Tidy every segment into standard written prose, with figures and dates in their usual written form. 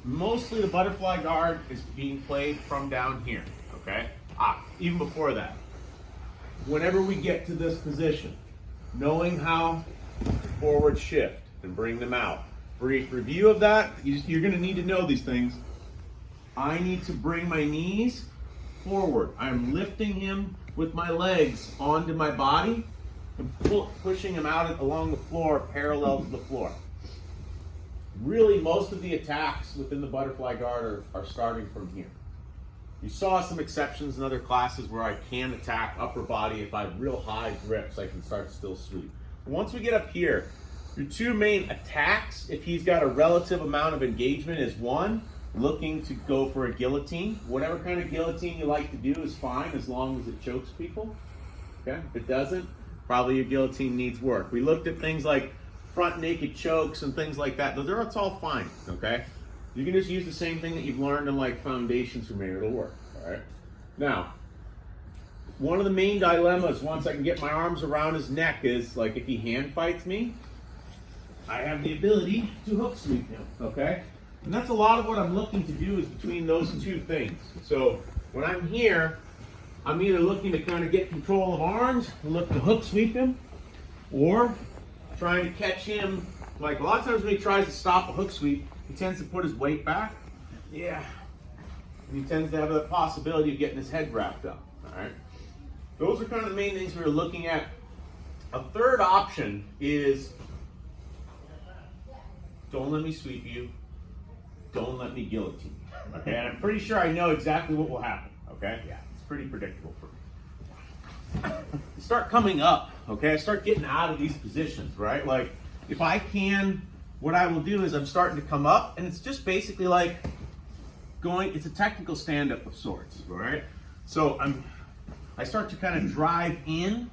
mostly the butterfly guard is being played from down here, okay? Even before that. Whenever we get to this position, knowing how to forward shift and bring them out. Brief review of that, you're gonna need to know these things. I need to bring my knees forward. I'm lifting him with my legs onto my body and pushing him out along the floor parallel to the floor. Really, most of the attacks within the butterfly guard are starting from here. You saw some exceptions in other classes where I can attack upper body. If I have real high grips, I can start still sweep. Once we get up here, your two main attacks, if he's got a relative amount of engagement, is one, looking to go for a guillotine. Whatever kind of guillotine you like to do is fine as long as it chokes people. Okay? If it doesn't, probably your guillotine needs work. We looked at things like front naked chokes and things like that. It's all fine, okay? You can just use the same thing that you've learned in like foundations from here. It'll work, all right? Now, one of the main dilemmas once I can get my arms around his neck is like if he hand fights me, I have the ability to hook sweep him, okay? And that's a lot of what I'm looking to do is between those two things. So when I'm here, I'm either looking to kind of get control of arms, look to hook sweep him, or trying to catch him. Like a lot of times when he tries to stop a hook sweep, he tends to put his weight back. Yeah. And he tends to have the possibility of getting his head wrapped up, all right? Those are kind of the main things we were looking at. A third option is don't let me sweep you, don't let me guillotine you, okay? And I'm pretty sure I know exactly what will happen, okay? Yeah, it's pretty predictable for me. Start coming up, okay? I start getting out of these positions, right? Like, if I can, what I will do is I'm starting to come up, and it's just basically like it's a technical stand-up of sorts, all right? So I start to kind of drive in.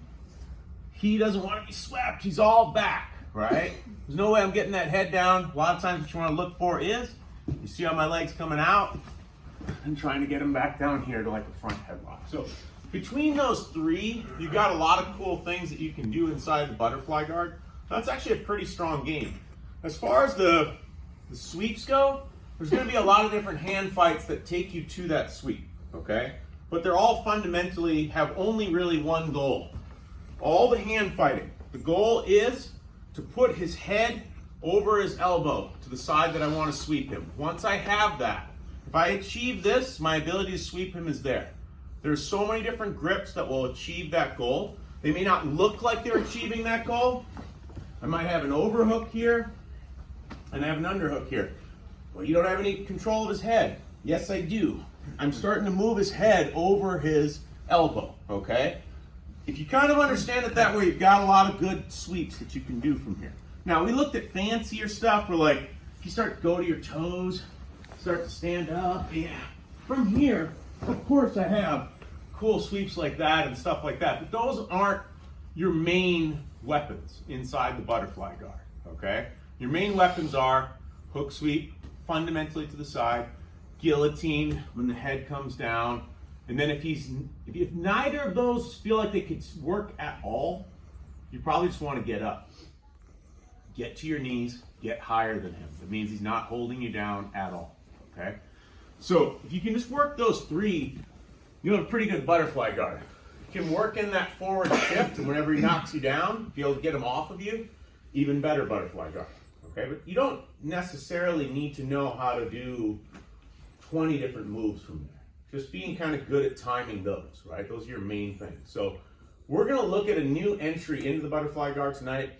He doesn't want to be swept. He's all back, right? There's no way I'm getting that head down. A lot of times what you want to look for is, you see how my leg's coming out, and trying to get him back down here to like a front headlock. So between those three, you've got a lot of cool things that you can do inside the butterfly guard. That's actually a pretty strong game. As far as the sweeps go, there's going to be a lot of different hand fights that take you to that sweep, okay? But they're all fundamentally have only really one goal. All the hand fighting, the goal is to put his head over his elbow to the side that I want to sweep him. Once I have that, if I achieve this, my ability to sweep him is there. There's so many different grips that will achieve that goal. They may not look like they're achieving that goal. I might have an overhook here, and I have an underhook here. Well, you don't have any control of his head. Yes, I do. I'm starting to move his head over his elbow, okay? If you kind of understand it that way, you've got a lot of good sweeps that you can do from here. Now, we looked at fancier stuff where, like, if you start to go to your toes, start to stand up, yeah. From here, of course, I have cool sweeps like that and stuff like that, but those aren't your main weapons inside the butterfly guard, okay? Your main weapons are hook sweep, fundamentally to the side, guillotine when the head comes down, and then if neither of those feel like they could work at all, you probably just want to get up. Get to your knees, get higher than him. That means he's not holding you down at all, okay? So if you can just work those three, you'll have a pretty good butterfly guard. You can work in that forward shift, and whenever he knocks you down, be able to get him off of you, even better butterfly guard, okay? But you don't necessarily need to know how to do 20 different moves from there. Just being kind of good at timing those, right? Those are your main things. So we're gonna look at a new entry into the butterfly guard tonight.